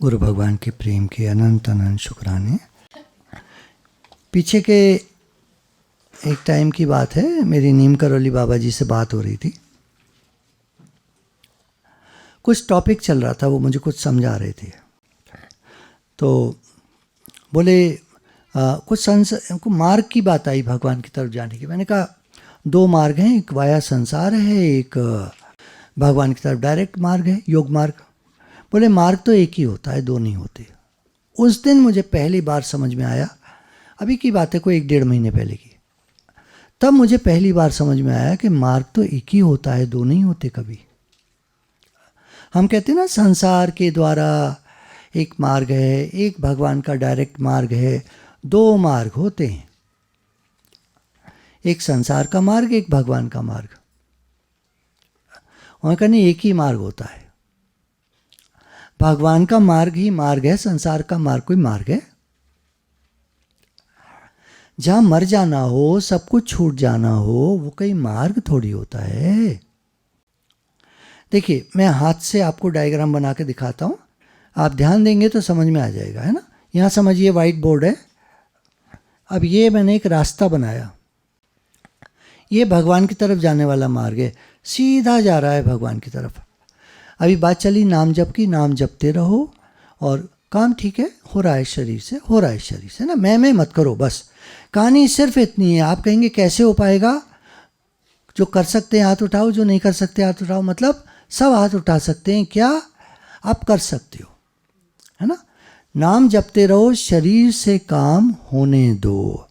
गुरु भगवान के प्रेम के अनंत अनंत शुक्राने। पीछे के एक टाइम की बात है, मेरी नीम करौली बाबा जी से बात हो रही थी। कुछ टॉपिक चल रहा था, वो मुझे कुछ समझा रहे थे। तो बोले कुछ मार्ग की बात आई भगवान की तरफ जाने की। मैंने कहा दो मार्ग हैं, एक वाया संसार है, एक भगवान की तरफ डायरेक्ट मार्ग है, योग मार्ग। बोले मार्ग तो एक ही होता है, दो नहीं होते। उस दिन मुझे पहली बार समझ में आया, अभी की बात है, कोई 1-1.5 महीने पहले की। तब मुझे पहली बार समझ में आया कि मार्ग तो एक ही होता है, दो नहीं होते कभी। हम कहते हैं ना संसार के द्वारा एक मार्ग है, एक भगवान का डायरेक्ट मार्ग है, दो मार्ग होते हैं, एक संसार का मार्ग, एक भगवान का मार्ग। वहाँ का नहीं, एक ही मार्ग होता है। भगवान का मार्ग ही मार्ग है, संसार का मार्ग कोई मार्ग है? जहाँ मर जाना हो, सब कुछ छूट जाना हो, वो कोई मार्ग थोड़ी होता है। देखिए, मैं हाथ से आपको डायग्राम बना के दिखाता हूँ, आप ध्यान देंगे तो समझ में आ जाएगा, है ना। यहाँ समझिए, वाइट बोर्ड है। अब ये मैंने एक रास्ता बनाया, ये भगवान की तरफ जाने वाला मार्ग है, सीधा जा रहा है भगवान की तरफ। अभी बात चली नाम जप की, नाम जपते रहो और काम ठीक है, हो रहा है शरीर से, हो रहा है शरीर से ना। मैं मत करो, बस कहानी सिर्फ इतनी है। आप कहेंगे कैसे हो पाएगा? जो कर सकते हैं हाथ उठाओ, जो नहीं कर सकते हाथ उठाओ। मतलब सब हाथ उठा सकते हैं क्या? आप कर सकते हो, है ना। नाम जपते रहो, शरीर से काम होने दो।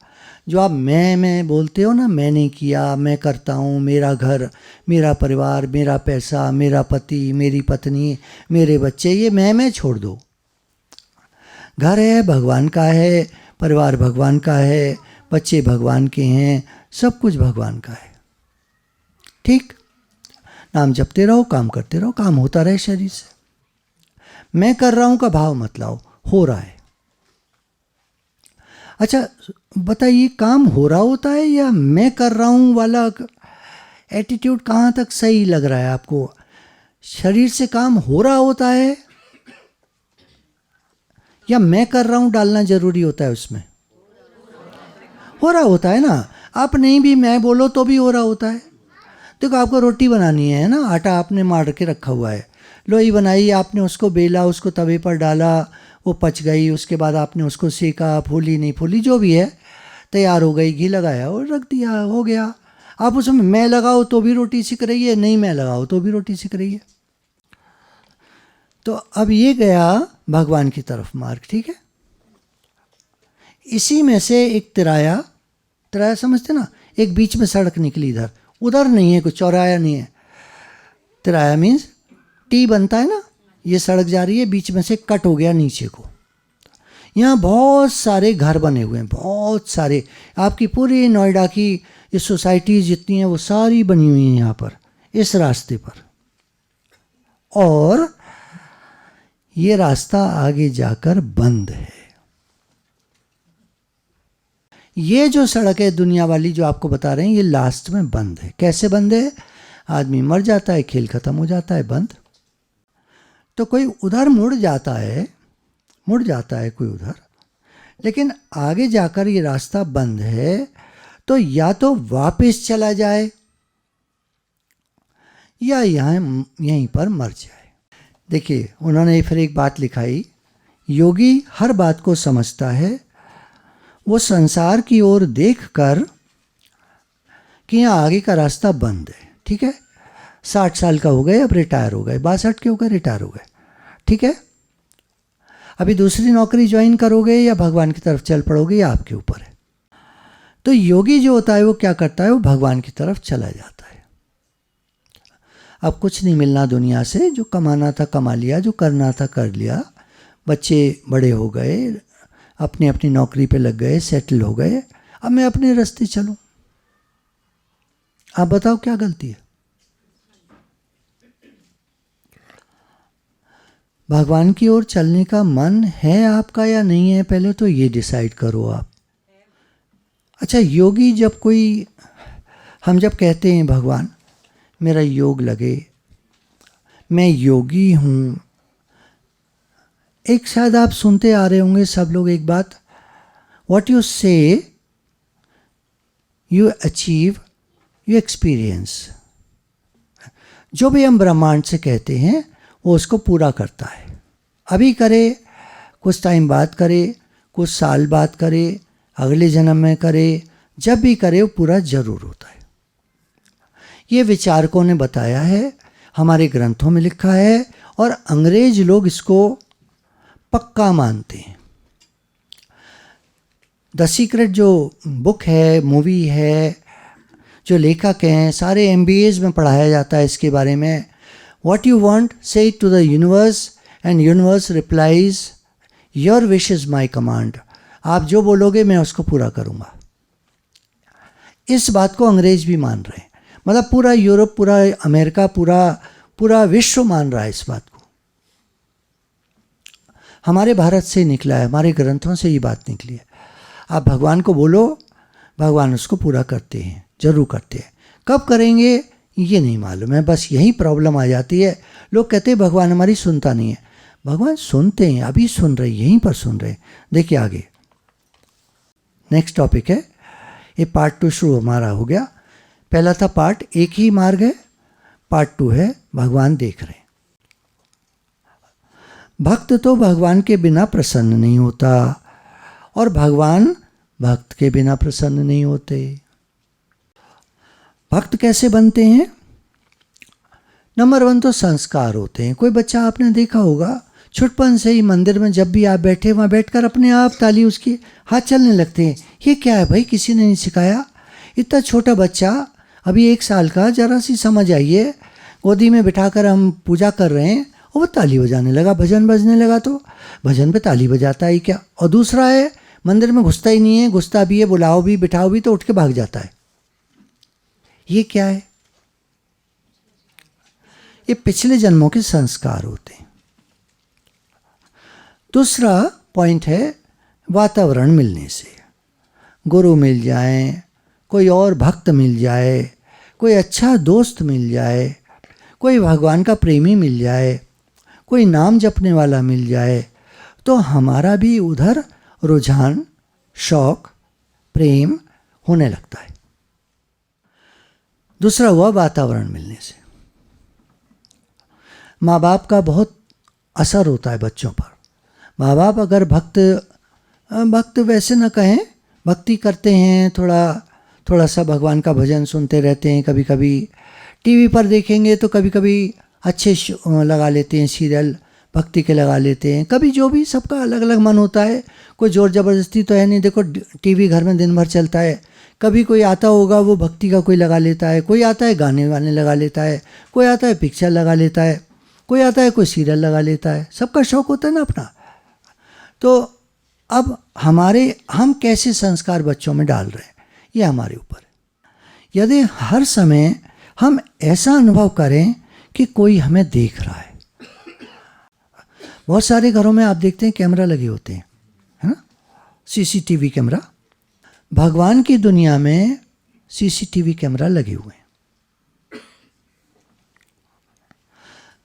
जो आप मैं बोलते हो ना, मैंने किया, मैं करता हूँ, मेरा घर, मेरा परिवार, मेरा पैसा, मेरा पति, मेरी पत्नी, मेरे बच्चे, ये मैं छोड़ दो। घर है भगवान का है, परिवार भगवान का है, बच्चे भगवान के हैं, सब कुछ भगवान का है। ठीक, नाम जपते रहो, काम करते रहो, काम होता रहे शरीर से। मैं कर रहा हूँ का भाव मत लाओ, हो रहा है। अच्छा बताइए, काम हो रहा होता है या मैं कर रहा हूँ वाला एटीट्यूड कहाँ तक सही लग रहा है आपको? शरीर से काम हो रहा होता है या मैं कर रहा हूँ डालना जरूरी होता है उसमें? हो रहा होता है ना। आप नहीं भी मैं बोलो तो भी हो रहा होता है। देखो, आपको रोटी बनानी है ना, आटा आपने मार के रखा हुआ है, लोई बनाई आपने, उसको बेला, उसको तवे पर डाला, वो पच गई, उसके बाद आपने उसको सेका, फूली नहीं फूली जो भी है, तैयार हो गई, घी लगाया और रख दिया, हो गया। आप उसमें मैं लगाओ तो भी रोटी सिक रही है, नहीं मैं लगाओ तो भी रोटी सिक रही है। तो अब ये गया भगवान की तरफ मार्ग, ठीक है। इसी में से एक तिराया समझते ना, एक बीच में सड़क निकली, इधर उधर नहीं है, कुछ चौराया नहीं है। तिराया मीन्स टी बनता है ना, ये सड़क जा रही है, बीच में से कट हो गया नीचे को। यहाँ बहुत सारे घर बने हुए हैं, बहुत सारे। आपकी पूरी नोएडा की ये सोसाइटीज जितनी हैं वो सारी बनी हुई हैं यहाँ पर, इस रास्ते पर। और ये रास्ता आगे जाकर बंद है। ये जो सड़क है दुनिया वाली जो आपको बता रहे हैं, ये लास्ट में बंद है। कैसे बंद है? आदमी मर जाता है, खेल खत्म हो जाता है, बंद। तो कोई उधर मुड़ जाता है कोई उधर, लेकिन आगे जाकर ये रास्ता बंद है। तो या तो वापस चला जाए या यहीं पर मर जाए। देखिए, उन्होंने फिर एक बात लिखाई, योगी हर बात को समझता है, वो संसार की ओर देखकर कि यहाँ आगे का रास्ता बंद है, ठीक है। 60 साल का हो गए, अब रिटायर हो गए, 62 के हो गए, रिटायर हो गए, ठीक है। अभी दूसरी नौकरी ज्वाइन करोगे या भगवान की तरफ चल पड़ोगे, या आपके ऊपर है। तो योगी जो होता है वो क्या करता है? वो भगवान की तरफ चला जाता है। अब कुछ नहीं मिलना दुनिया से, जो कमाना था कमा लिया, जो करना था कर लिया, बच्चे बड़े हो गए, अपनी अपनी नौकरी पे लग गए, सेटल हो गए, अब मैं अपने रास्ते चलूं। आप बताओ क्या गलती है? भगवान की ओर चलने का मन है आपका या नहीं है, पहले तो ये डिसाइड करो आप। अच्छा, योगी जब कोई, हम जब कहते हैं भगवान मेरा योग लगे, मैं योगी हूँ, एक शायद आप सुनते आ रहे होंगे सब लोग एक बात, व्हाट यू से यू अचीव यू एक्सपीरियंस। जो भी हम ब्रह्मांड से कहते हैं वो उसको पूरा करता है। अभी करे, कुछ टाइम बाद करे, कुछ साल बाद करे, अगले जन्म में करे, जब भी करे वो पूरा जरूर होता है। ये विचारकों ने बताया है, हमारे ग्रंथों में लिखा है, और अंग्रेज लोग इसको पक्का मानते हैं। द सीक्रेट जो बुक है, मूवी है, जो लेखक हैं, सारे MBAs में पढ़ाया जाता है इसके बारे में। What you want say it to the universe and universe replies your wish is my command. आप जो बोलोगे मैं उसको पूरा करूँगा। इस बात को अंग्रेज भी मान रहे हैं, मतलब पूरा यूरोप, पूरा अमेरिका, पूरा विश्व मान रहा है इस बात को। हमारे भारत से निकला है, हमारे ग्रंथों से ये बात निकली है। आप भगवान को बोलो, भगवान उसको पूरा करते हैं, जरूर करते हैं। कब करेंगे ये नहीं मालूम है, बस यही प्रॉब्लम आ जाती है। लोग कहते हैं भगवान हमारी सुनता नहीं है। भगवान सुनते हैं, अभी सुन रहे, यहीं पर सुन रहे। देखिए आगे नेक्स्ट टॉपिक है, ये पार्ट 2 शुरू हमारा हो गया। पहला था पार्ट, एक ही मार्ग है। पार्ट 2 है भगवान देख रहे। भक्त तो भगवान के बिना प्रसन्न नहीं होता, और भगवान भक्त के बिना प्रसन्न नहीं होते। भक्त कैसे बनते हैं? नंबर 1 तो संस्कार होते हैं। कोई बच्चा आपने देखा होगा, छुटपन से ही मंदिर में जब भी आप बैठे, वहाँ बैठकर अपने आप ताली उसकी हाथ चलने लगते हैं। ये क्या है भाई, किसी ने नहीं सिखाया? इतना छोटा बच्चा, अभी 1 साल का, जरा सी समझ आइए, गोदी में बिठाकर हम पूजा कर रहे हैं और वो ताली बजाने लगा, भजन बजने लगा, तो भजन पे ताली बजाता है क्या? और दूसरा है मंदिर में घुसता ही नहीं है, घुसता भी है, बुलाओ भी, बिठाओ भी तो उठ के भाग जाता है। ये क्या है? ये पिछले जन्मों के संस्कार होते हैं। दूसरा पॉइंट है वातावरण मिलने से। गुरु मिल जाए, कोई और भक्त मिल जाए, कोई अच्छा दोस्त मिल जाए, कोई भगवान का प्रेमी मिल जाए, कोई नाम जपने वाला मिल जाए, तो हमारा भी उधर रुझान, शौक, प्रेम होने लगता है। दूसरा हुआ वातावरण मिलने से। माँ बाप का बहुत असर होता है बच्चों पर। माँ बाप अगर भक्त वैसे न कहें, भक्ति करते हैं, थोड़ा सा भगवान का भजन सुनते रहते हैं, कभी कभी टीवी पर देखेंगे तो कभी कभी अच्छे लगा लेते हैं, सीरियल भक्ति के लगा लेते हैं, कभी जो भी, सबका अलग अलग मन होता है, कोई ज़ोर ज़बरदस्ती तो है नहीं। देखो टीवी घर में दिन भर चलता है, कभी कोई आता होगा वो भक्ति का कोई लगा लेता है, कोई आता है गाने वाने लगा लेता है, कोई आता है पिक्चर लगा लेता है, कोई आता है कोई सीरियल लगा लेता है। सबका शौक होता है ना अपना। तो अब हम कैसे संस्कार बच्चों में डाल रहे हैं, ये हमारे ऊपर है। यदि हर समय हम ऐसा अनुभव करें कि कोई हमें देख रहा है। बहुत सारे घरों में आप देखते हैं कैमरा लगे होते हैं, है ना, CCTV कैमरा। भगवान की दुनिया में CCTV कैमरा लगे हुए हैं।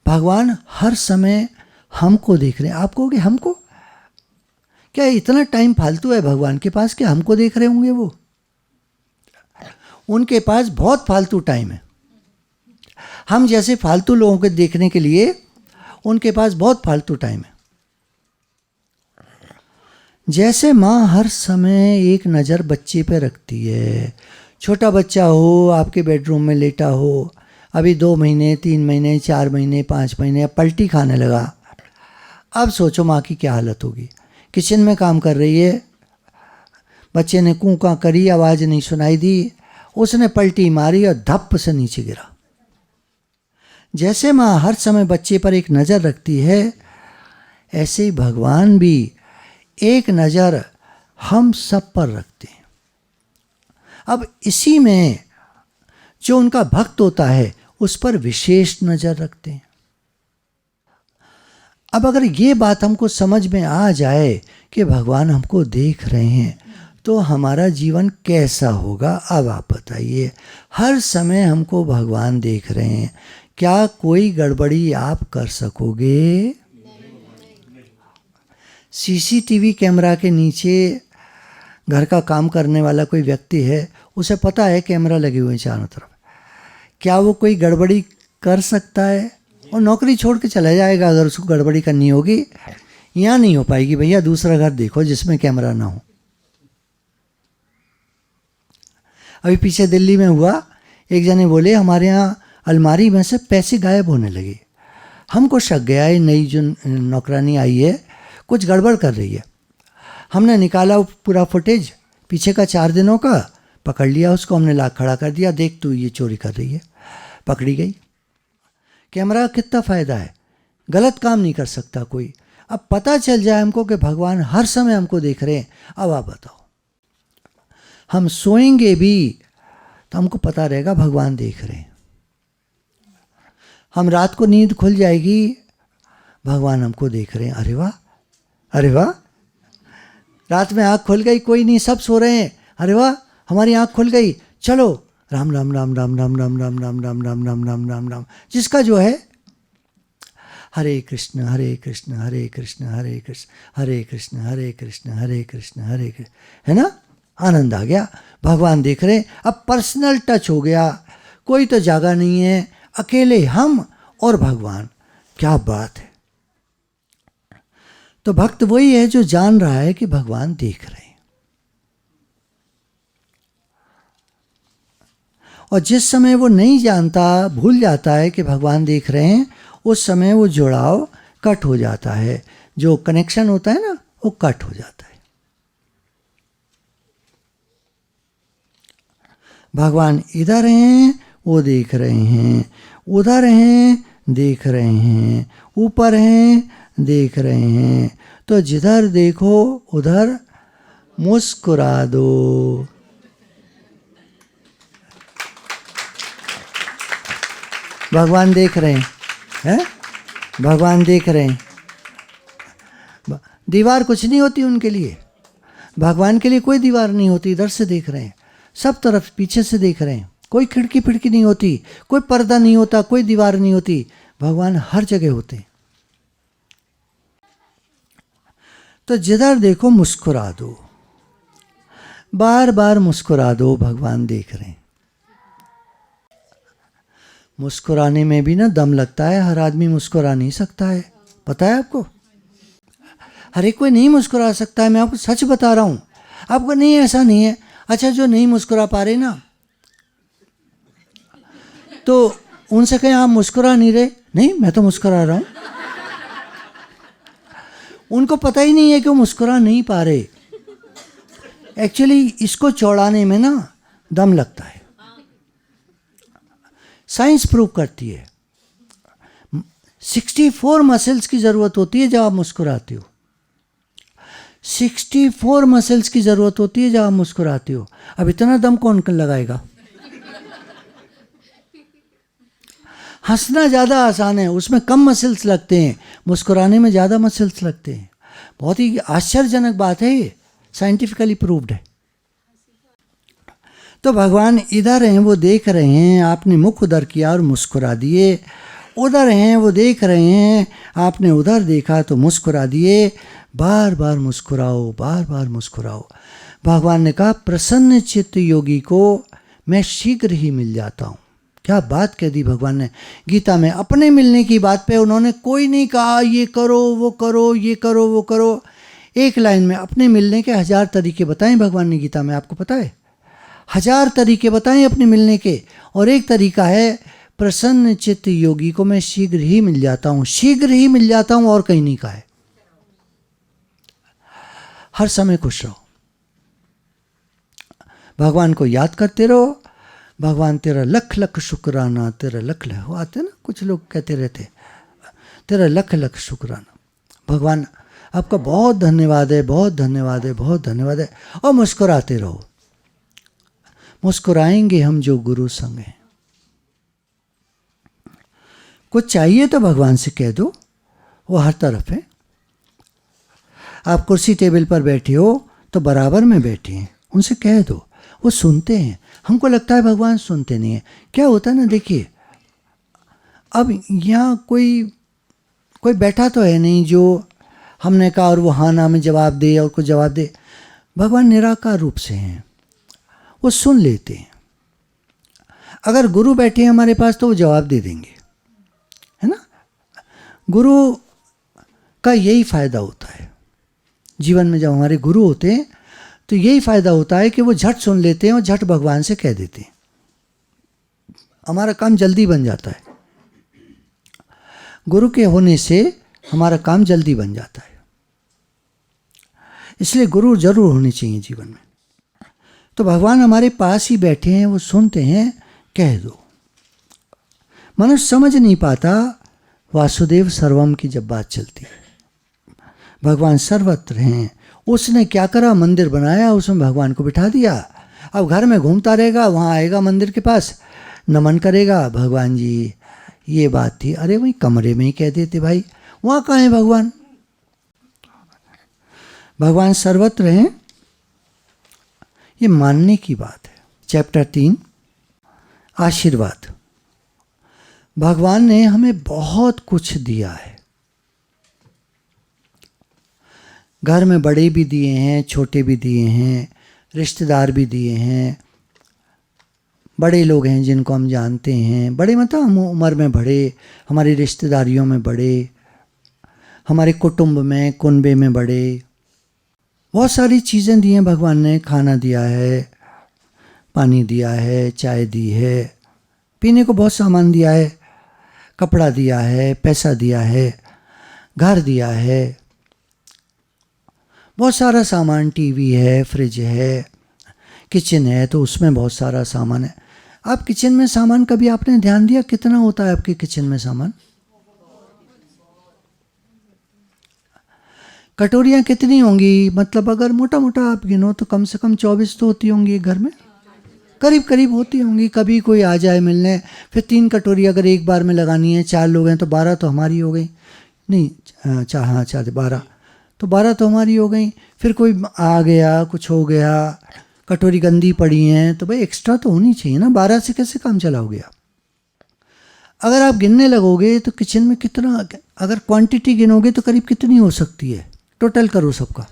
भगवान हर समय हमको देख रहे हैं। आप कहोगे हमको? क्या इतना टाइम फालतू है भगवान के पास कि हमको देख रहे होंगे? वो उनके पास बहुत फालतू टाइम है। हम जैसे फालतू लोगों को देखने के लिए उनके पास बहुत फालतू टाइम है। जैसे माँ हर समय एक नज़र बच्चे पे रखती है। छोटा बच्चा हो, आपके बेडरूम में लेटा हो, अभी 2 महीने, 3 महीने, 4 महीने, 5 महीने, पलटी खाने लगा। अब सोचो माँ की क्या हालत होगी। किचन में काम कर रही है, बच्चे ने कूं कां करी, आवाज़ नहीं सुनाई दी, उसने पलटी मारी और धप से नीचे गिरा। जैसे माँ हर समय बच्चे पर एक नज़र रखती है, ऐसे ही भगवान भी एक नज़र हम सब पर रखते हैं। अब इसी में जो उनका भक्त होता है उस पर विशेष नज़र रखते हैं। अब अगर ये बात हमको समझ में आ जाए कि भगवान हमको देख रहे हैं तो हमारा जीवन कैसा होगा? अब आप बताइए। हर समय हमको भगवान देख रहे हैं, क्या कोई गड़बड़ी आप कर सकोगे? सीसीटीवी कैमरा के नीचे घर का काम करने वाला कोई व्यक्ति है, उसे पता है कैमरा लगे हुए हैं चारों तरफ, क्या वो कोई गड़बड़ी कर सकता है? और नौकरी छोड़ के चला जाएगा अगर उसको गड़बड़ी करनी होगी। यहाँ नहीं हो पाएगी भैया, दूसरा घर देखो जिसमें कैमरा ना हो। अभी पीछे दिल्ली में हुआ, एक जने बोले हमारे यहाँ अलमारी में से पैसे गायब होने लगे। हमको शक गया है नई जो नौकरानी आई है कुछ गड़बड़ कर रही है। हमने निकाला पूरा फुटेज पीछे का 4 दिनों का, पकड़ लिया उसको, हमने ला खड़ा कर दिया, देख तू ये चोरी कर रही है। पकड़ी गई। कैमरा का कितना फ़ायदा है, गलत काम नहीं कर सकता कोई। अब पता चल जाए हमको कि भगवान हर समय हमको देख रहे हैं। अब आप बताओ, हम सोएंगे भी तो हमको पता रहेगा भगवान देख रहे हैं। हम रात को नींद खुल जाएगी, भगवान हमको देख रहे हैं। अरे वाह, अरे वाह, रात में आँख खुल गई, कोई नहीं, सब सो रहे हैं। अरे वाह, हमारी आँख खुल गई, चलो राम राम राम राम राम राम राम राम राम राम राम राम राम राम, जिसका जो है हरे कृष्ण हरे कृष्ण हरे कृष्ण हरे कृष्ण हरे कृष्ण हरे कृष्ण हरे कृष्ण हरे कृष्ण, है ना? आनंद आ गया, भगवान देख रहे। अब पर्सनल टच हो गया, कोई तो जागा नहीं है, अकेले हम और भगवान। क्या बात है। तो भक्त वही है जो जान रहा है कि भगवान देख रहे हैं। और जिस समय वो नहीं जानता, भूल जाता है कि भगवान देख रहे हैं, उस समय वो जुड़ाव कट हो जाता है, जो कनेक्शन होता है ना, वो कट हो जाता है। भगवान इधर हैं, वो देख रहे हैं, उधर हैं, देख रहे हैं, ऊपर हैं, देख रहे हैं। तो जिधर देखो उधर मुस्कुरा दो। भगवान देख रहे हैं, भगवान देख रहे हैं। दीवार कुछ नहीं होती उनके लिए, भगवान के लिए कोई दीवार नहीं होती। इधर से देख रहे हैं, सब तरफ पीछे से देख रहे हैं, कोई खिड़की फिड़की नहीं होती, कोई पर्दा नहीं होता, कोई दीवार नहीं होती, भगवान हर जगह होते हैं। तो जिधर देखो मुस्कुरा दो, बार बार मुस्कुरा दो, भगवान देख रहे हैं। मुस्कुराने में भी ना दम लगता है, हर आदमी मुस्कुरा नहीं सकता है, पता है आपको? हर एक कोई नहीं मुस्कुरा सकता है, मैं आपको सच बता रहा हूँ। आपको नहीं, ऐसा नहीं है। अच्छा, जो नहीं मुस्कुरा पा रहे ना, तो उनसे कहें आप मुस्कुरा नहीं रहे। नहीं, मैं तो मुस्कुरा रहा हूँ। उनको पता ही नहीं है कि वो मुस्कुरा नहीं पा रहे। एक्चुअली इसको चौड़ाने में ना दम लगता है, साइंस प्रूव करती है। 64 मसल्स की ज़रूरत होती है जब आप मुस्कुराते हो। 64 मसल्स की ज़रूरत होती है जब आप मुस्कुराते हो। अब इतना दम कौन लगाएगा? हंसना ज़्यादा आसान है, उसमें कम मसल्स लगते हैं, मुस्कुराने में ज़्यादा मसल्स लगते हैं। बहुत ही आश्चर्यजनक बात है, ये साइंटिफिकली प्रूव्ड है। तो भगवान इधर हैं, वो देख रहे हैं, आपने मुख उधर किया और मुस्कुरा दिए। उधर हैं, वो देख रहे हैं, आपने उधर देखा तो मुस्कुरा दिए। बार बार मुस्कुराओ, बार बार मुस्कुराओ। भगवान ने कहा प्रसन्न चित्त योगी को मैं शीघ्र ही मिल जाता हूँ। क्या बात कह दी भगवान ने गीता में। अपने मिलने की बात पे उन्होंने कोई नहीं कहा ये करो वो करो, ये करो वो करो। एक लाइन में अपने मिलने के 1000 तरीके बताएं भगवान ने गीता में, आपको पता है? 1000 तरीके बताएं अपने मिलने के, और एक तरीका है प्रसन्न चित्त योगी को मैं शीघ्र ही मिल जाता हूँ। शीघ्र ही मिल जाता हूँ, और कहीं नहीं कहा है। हर समय खुश रहो, भगवान को याद करते रहो। भगवान तेरा लख लख शुक्राना, तेरा लख लख, वो आते ना कुछ लोग कहते रहते, तेरा लख लख शुक्राना। भगवान आपका बहुत धन्यवाद है, बहुत धन्यवाद है, बहुत धन्यवाद है। और मुस्कुराते रहो। मुस्कुराएंगे हम जो गुरु संग हैं। कुछ चाहिए तो भगवान से कह दो, वो हर तरफ है। आप कुर्सी टेबल पर बैठे हो तो बराबर में बैठे हैं, उनसे कह दो, वो सुनते हैं। हमको लगता है भगवान सुनते नहीं है। क्या होता है ना, देखिए अब यहाँ कोई बैठा तो है नहीं जो हमने कहा और वो हाँ ना में जवाब दे और कुछ जवाब दे। भगवान निराकार रूप से हैं, वो सुन लेते हैं। अगर गुरु बैठे हैं हमारे पास तो वो जवाब दे देंगे, है ना। गुरु का यही फ़ायदा होता है जीवन में। जब हमारे गुरु होते हैं तो यही फ़ायदा होता है कि वो झट सुन लेते हैं और झट भगवान से कह देते हैं। हमारा काम जल्दी बन जाता है, गुरु के होने से हमारा काम जल्दी बन जाता है। इसलिए गुरु जरूर होने चाहिए जीवन में। तो भगवान हमारे पास ही बैठे हैं, वो सुनते हैं, कह दो। मनुष्य समझ नहीं पाता वासुदेव सर्वम की जब बात चलती है। भगवान सर्वत्र हैं। उसने क्या करा, मंदिर बनाया, उसमें भगवान को बिठा दिया। अब घर में घूमता रहेगा, वहाँ आएगा मंदिर के पास, नमन करेगा, भगवान जी ये बात थी। अरे वही कमरे में ही कह देते भाई, वहाँ कहाँ है भगवान। भगवान सर्वत्र हैं, ये मानने की बात है। चैप्टर 3 आशीर्वाद। भगवान ने हमें बहुत कुछ दिया है। घर में बड़े भी दिए हैं, छोटे भी दिए हैं, रिश्तेदार भी दिए हैं। बड़े लोग हैं जिनको हम जानते हैं, बड़े मतलब हम उम्र में बड़े, हमारी रिश्तेदारियों में बड़े, हमारे कुटुंब में, कुनबे में बड़े। बहुत सारी चीज़ें दी हैं भगवान ने। खाना दिया है, पानी दिया है, चाय दी है, पीने को बहुत सामान दिया है, कपड़ा दिया है, पैसा दिया है, घर दिया है, बहुत सारा सामान। टीवी है, फ्रिज है, किचन है तो उसमें बहुत सारा सामान है। आप किचन में सामान कभी आपने ध्यान दिया कितना होता है आपके किचन में सामान? कटोरियाँ कितनी होंगी? मतलब अगर मोटा मोटा आप गिनो तो कम से कम 24 तो होती होंगी घर में, करीब करीब होती होंगी। कभी कोई आ जाए मिलने, फिर 3 कटोरी अगर एक बार में लगानी है, 4 लोग हैं तो 12 तो हमारी हो गई। नहीं, हाँ 12 तो 12 तो हमारी हो गई। फिर कोई आ गया, कुछ हो गया, कटोरी गंदी पड़ी हैं तो भाई एक्स्ट्रा तो होनी चाहिए ना। 12 से कैसे काम चलाओगे आप? अगर आप गिनने लगोगे तो किचन में कितना, अगर क्वांटिटी गिनोगे तो करीब कितनी हो सकती है? टोटल करो सबका,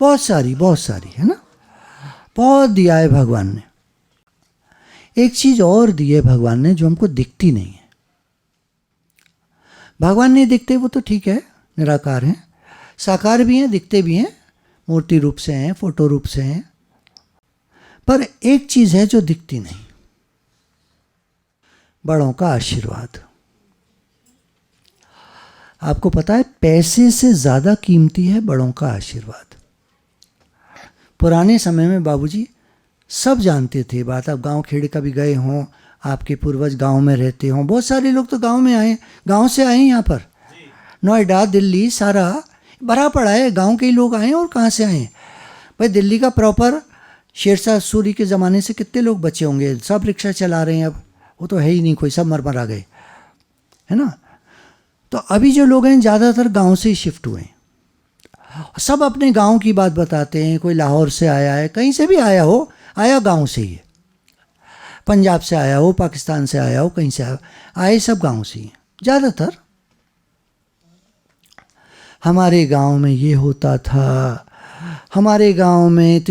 बहुत सारी है ना। बहुत दिया है भगवान ने। एक चीज़ और दी है भगवान ने जो हमको दिखती नहीं है। भगवान नहीं दिखते वो तो ठीक है, निराकार हैं, साकार भी हैं, दिखते भी हैं, मूर्ति रूप से हैं, फोटो रूप से हैं। पर एक चीज़ है जो दिखती नहीं, बड़ों का आशीर्वाद। आपको पता है पैसे से ज़्यादा कीमती है बड़ों का आशीर्वाद। पुराने समय में बाबूजी सब जानते थे बात। आप गांव खेड़े का भी गए हों, आपके पूर्वज गांव में रहते हों, बहुत सारे लोग तो गांव में आए, गांव से आए यहाँ पर। नोएडा, दिल्ली सारा भरा पड़ा है, गांव के ही लोग आए और कहाँ से आए भाई? दिल्ली का प्रॉपर शेरशाह सूरी के ज़माने से कितने लोग बचे होंगे? सब रिक्शा चला रहे हैं, अब वो तो है ही नहीं कोई, सब मर आ गए, है ना। तो अभी जो लोग हैं ज़्यादातर गांव से ही शिफ्ट हुए हैं। सब अपने गांव की बात बताते हैं। कोई लाहौर से आया है, कहीं से भी आया हो, आया गांव से ही है। पंजाब से आया हो, पाकिस्तान से आया हो, कहीं से आए, सब गांव से ही ज़्यादातर। हमारे गांव में ये होता था, हमारे गांव में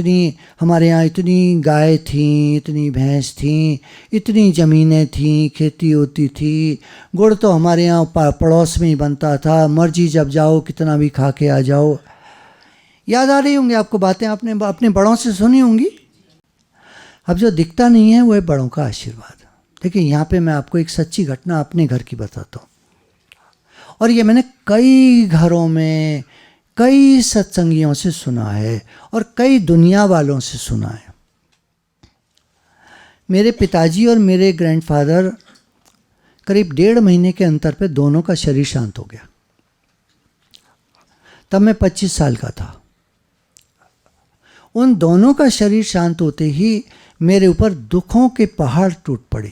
हमारे यहाँ इतनी गाय थी, इतनी भैंस थी, इतनी ज़मीनें थी, खेती होती थी, गुड़ तो हमारे यहाँ पड़ोस में ही बनता था, मर्जी जब जाओ कितना भी खा के आ जाओ। याद आ रही होंगी आपको बातें, आपने अपने बड़ों से सुनी होंगी। अब जो दिखता नहीं है वो है बड़ों का आशीर्वाद। देखिए यहाँ पे मैं आपको एक सच्ची घटना अपने घर की बताता हूँ, और ये मैंने कई घरों में कई सत्संगियों से सुना है और कई दुनिया वालों से सुना है। मेरे पिताजी और मेरे ग्रैंडफादर करीब 1.5 महीने के अंतर पे दोनों का शरीर शांत हो गया। तब मैं 25 साल का था। उन दोनों का शरीर शांत होते ही मेरे ऊपर दुखों के पहाड़ टूट पड़े।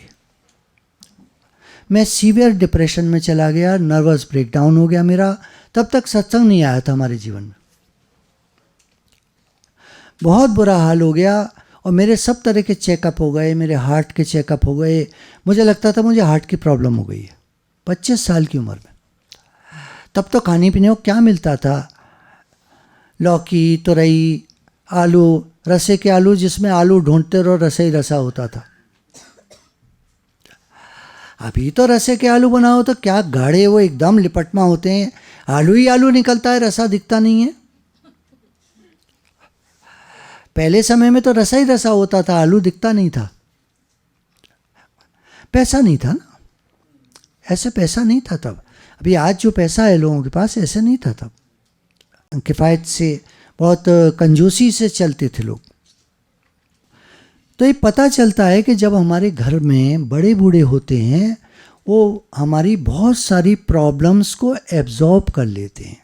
मैं सीवियर डिप्रेशन में चला गया, नर्वस ब्रेकडाउन हो गया मेरा। तब तक सत्संग नहीं आया था हमारे जीवन में। बहुत बुरा हाल हो गया और मेरे सब तरह के चेकअप हो गए, मेरे हार्ट के चेकअप हो गए। मुझे लगता था मुझे हार्ट की प्रॉब्लम हो गई है 25 साल की उम्र में। तब तो खाने पीने को क्या मिलता था? लौकी, तुरई, आलू, रसे के आलू, जिसमें आलू ढूंढते रहो, रसा ही रसा होता था। अभी तो रसे के आलू बनाओ तो क्या गाढ़े, वो एकदम लिपटमा होते हैं, आलू ही आलू निकलता है, रसा दिखता नहीं है। पहले समय में तो रसा ही रसा होता था, आलू दिखता नहीं था। पैसा नहीं था ना, ऐसे पैसा नहीं था तब। अभी आज जो पैसा है लोगों के पास, ऐसे नहीं था तब। किफ़ायत से, बहुत कंजूसी से चलते थे लोग। तो ये पता चलता है कि जब हमारे घर में बड़े बूढ़े होते हैं, वो हमारी बहुत सारी प्रॉब्लम्स को एब्जॉर्ब कर लेते हैं।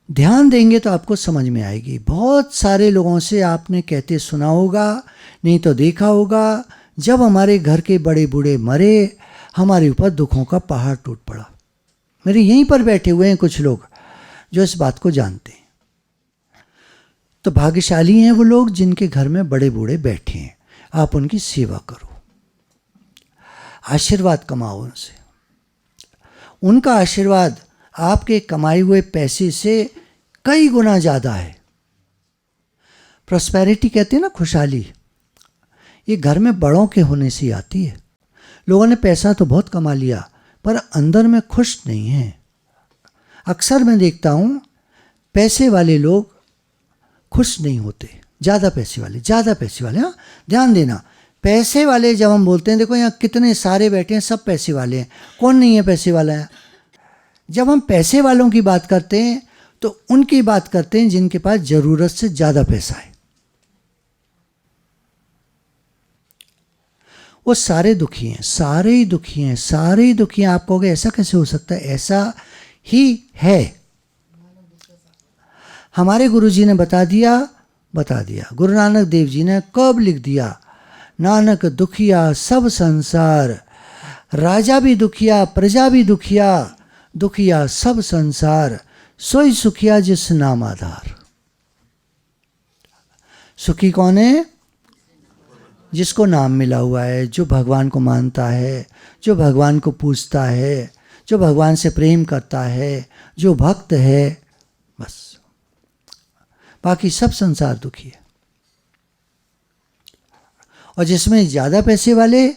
ध्यान देंगे तो आपको समझ में आएगी। बहुत सारे लोगों से आपने कहते सुना होगा, नहीं तो देखा होगा, जब हमारे घर के बड़े बूढ़े मरे, हमारे ऊपर दुखों का पहाड़ टूट पड़ा। मेरे यहीं पर बैठे हुए हैं कुछ लोग जो इस बात को जानते हैं। तो भाग्यशाली हैं वो लोग जिनके घर में बड़े बूढ़े बैठे हैं। आप उनकी सेवा करो, आशीर्वाद कमाओ उनसे। उनका आशीर्वाद आपके कमाए हुए पैसे से कई गुना ज़्यादा है। प्रॉस्पेरिटी कहते हैं ना, खुशहाली, ये घर में बड़ों के होने से आती है। लोगों ने पैसा तो बहुत कमा लिया पर अंदर में खुश नहीं है। अक्सर मैं देखता हूँ पैसे वाले लोग खुश नहीं होते। ज़्यादा पैसे वाले, हाँ ध्यान देना, पैसे वाले जब हम बोलते हैं, देखो यहाँ कितने सारे बैठे हैं, सब पैसे वाले हैं, कौन नहीं है पैसे वाला है? जब हम पैसे वालों की बात करते हैं तो उनकी बात करते हैं जिनके पास ज़रूरत से ज़्यादा पैसा है। वो सारे दुखी हैं, सारे ही दुखी हैं, सारे ही दुखी हैं। आप कहोगे ऐसा कैसे हो सकता है? ऐसा ही है। हमारे गुरुजी ने बता दिया। गुरु नानक देव जी ने कब लिख दिया, नानक दुखिया सब संसार, राजा भी दुखिया प्रजा भी दुखिया, दुखिया सब संसार, सोई सुखिया जिस नाम आधार। सुखी कौन है? जिसको नाम मिला हुआ है, जो भगवान को मानता है, जो भगवान को पूजता है, जो भगवान से प्रेम करता है, जो भक्त है, बस। बाकी सब संसार दुखी है। और जिसमें ज़्यादा पैसे वाले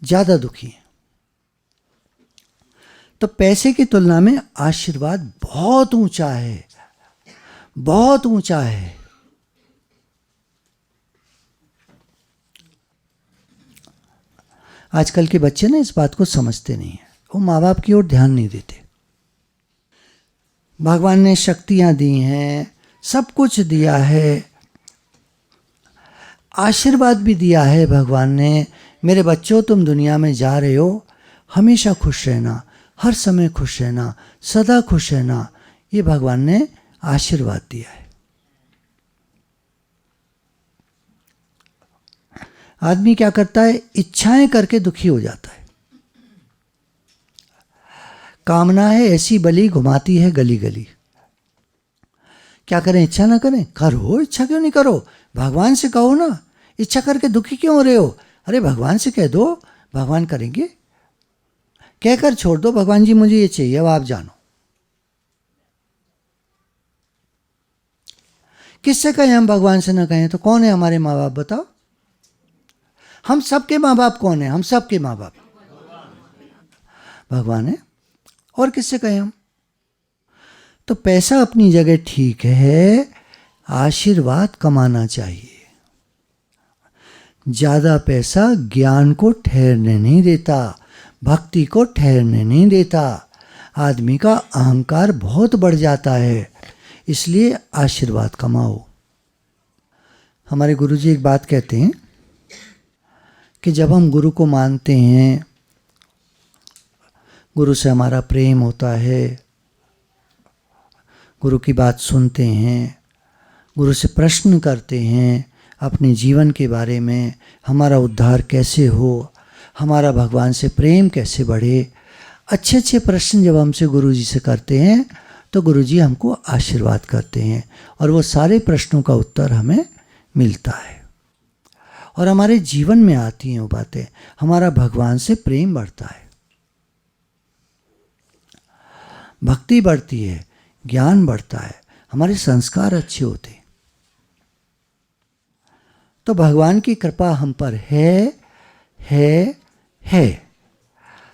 ज़्यादा दुखी हैं। तो पैसे की तुलना में आशीर्वाद बहुत ऊंचा है, बहुत ऊंचा है। आजकल के बच्चे ना इस बात को समझते नहीं हैं, वो माँ बाप की ओर ध्यान नहीं देते। भगवान ने शक्तियाँ दी हैं, सब कुछ दिया है, आशीर्वाद भी दिया है भगवान ने। मेरे बच्चों, तुम दुनिया में जा रहे हो, हमेशा खुश रहना, हर समय खुश रहना, सदा खुश रहना, ये भगवान ने आशीर्वाद दिया है। आदमी क्या करता है? इच्छाएं करके दुखी हो जाता है। कामना है ऐसी बली, घुमाती है गली गली। क्या करें? इच्छा ना करें? करो, इच्छा क्यों नहीं करो? भगवान से कहो ना, इच्छा करके दुखी क्यों हो रहे हो? अरे भगवान से कह दो, भगवान करेंगे। कहकर छोड़ दो, भगवान जी मुझे ये चाहिए, अब आप जानो। किससे कहें हम भगवान से ना कहें तो? कौन है हमारे माँ बाप बताओ? हम सबके माँ बाप कौन है? हम सबके माँ बाप भगवान है। और किससे कहें हम? तो पैसा अपनी जगह ठीक है, आशीर्वाद कमाना चाहिए। ज़्यादा पैसा ज्ञान को ठहरने नहीं देता, भक्ति को ठहरने नहीं देता। आदमी का अहंकार बहुत बढ़ जाता है, इसलिए आशीर्वाद कमाओ। हमारे गुरुजी एक बात कहते हैं कि जब हम गुरु को मानते हैं, गुरु से हमारा प्रेम होता है, गुरु की बात सुनते हैं, गुरु से प्रश्न करते हैं अपने जीवन के बारे में, हमारा उद्धार कैसे हो, हमारा भगवान से प्रेम कैसे बढ़े, अच्छे अच्छे प्रश्न जब हमसे गुरु जी से करते हैं तो गुरु जी हमको आशीर्वाद करते हैं और वो सारे प्रश्नों का उत्तर हमें मिलता है और हमारे जीवन में आती हैं वो बातें, हमारा भगवान से प्रेम बढ़ता है। भक्ति बढ़ती है, ज्ञान बढ़ता है, हमारे संस्कार अच्छे होते हैं। तो भगवान की कृपा हम पर है।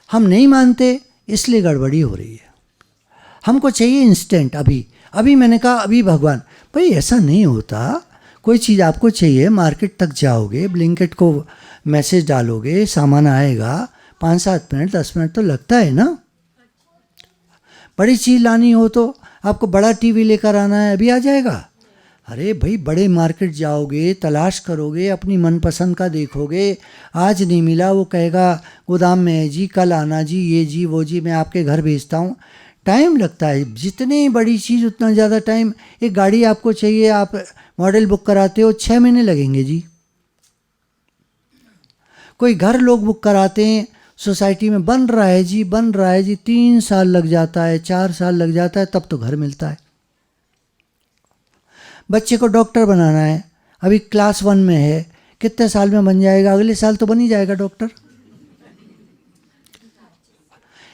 हम नहीं मानते, इसलिए गड़बड़ी हो रही है। हमको चाहिए इंस्टेंट, अभी मैंने कहा अभी भगवान, भाई ऐसा नहीं होता। कोई चीज़ आपको चाहिए, मार्केट तक जाओगे, ब्लिंकिट को मैसेज डालोगे, सामान आएगा, 5-7 मिनट 10 मिनट तो लगता है ना। बड़ी चीज़ लानी हो तो आपको बड़ा टीवी लेकर आना है, अभी आ जाएगा। अरे भाई, बड़े मार्केट जाओगे, तलाश करोगे, अपनी मनपसंद का देखोगे, आज नहीं मिला, वो कहेगा गोदाम में है जी, कल आना जी, ये जी वो जी, मैं आपके घर भेजता हूँ। टाइम लगता है, जितनी बड़ी चीज़ उतना ज़्यादा टाइम। एक गाड़ी आपको चाहिए, आप मॉडल बुक कराते हो, 6 महीने लगेंगे जी। कोई घर लोग बुक कराते हैं, सोसाइटी में बन रहा है जी, 3 साल लग जाता है, 4 साल लग जाता है, तब तो घर मिलता है। बच्चे को डॉक्टर बनाना है, अभी क्लास 1 में है, कितने साल में बन जाएगा? अगले साल तो बन ही जाएगा डॉक्टर।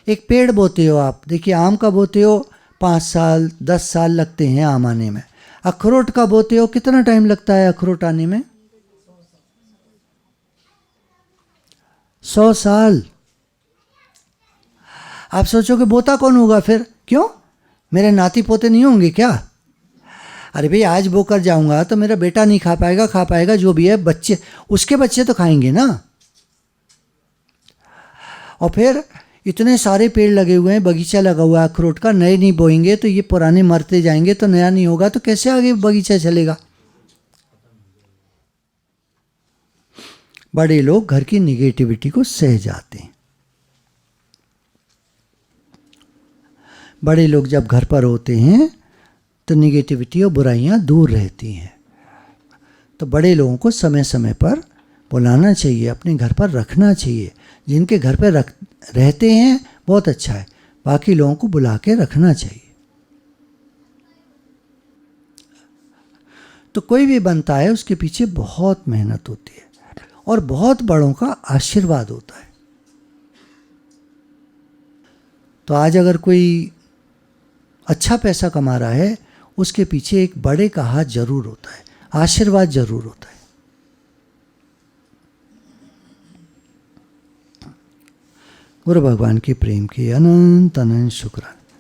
एक पेड़ बोते हो आप, देखिए आम का बोते हो 5 साल 10 साल लगते हैं आम आने में। अखरोट का बोते हो, कितना टाइम लगता है अखरोट आने में? 100 साल। आप सोचोगे बोता कौन होगा फिर? क्यों, मेरे नाती पोते नहीं होंगे क्या? अरे भाई, आज बोकर जाऊंगा तो मेरा बेटा नहीं खा पाएगा जो भी है, बच्चे, उसके बच्चे तो खाएंगे ना। और फिर इतने सारे पेड़ लगे हुए हैं, बगीचा लगा हुआ है अखरोट का, नए नहीं बोएंगे तो ये पुराने मरते जाएंगे, तो नया नहीं होगा तो कैसे आगे बगीचा चलेगा? बड़े लोग घर की निगेटिविटी को सह जाते हैं। बड़े लोग जब घर पर होते हैं तो निगेटिविटी और बुराइयां दूर रहती हैं। तो बड़े लोगों को समय समय पर बुलाना चाहिए, अपने घर पर रखना चाहिए। जिनके घर पर रहते हैं बहुत अच्छा है, बाकी लोगों को बुला के रखना चाहिए। तो कोई भी बनता है, उसके पीछे बहुत मेहनत होती है और बहुत बड़ों का आशीर्वाद होता है। तो आज अगर कोई अच्छा पैसा कमा रहा है, उसके पीछे एक बड़े का हाथ जरूर होता है, आशीर्वाद जरूर होता है। गुरु भगवान के प्रेम की अनंत अनंत शुक्राना।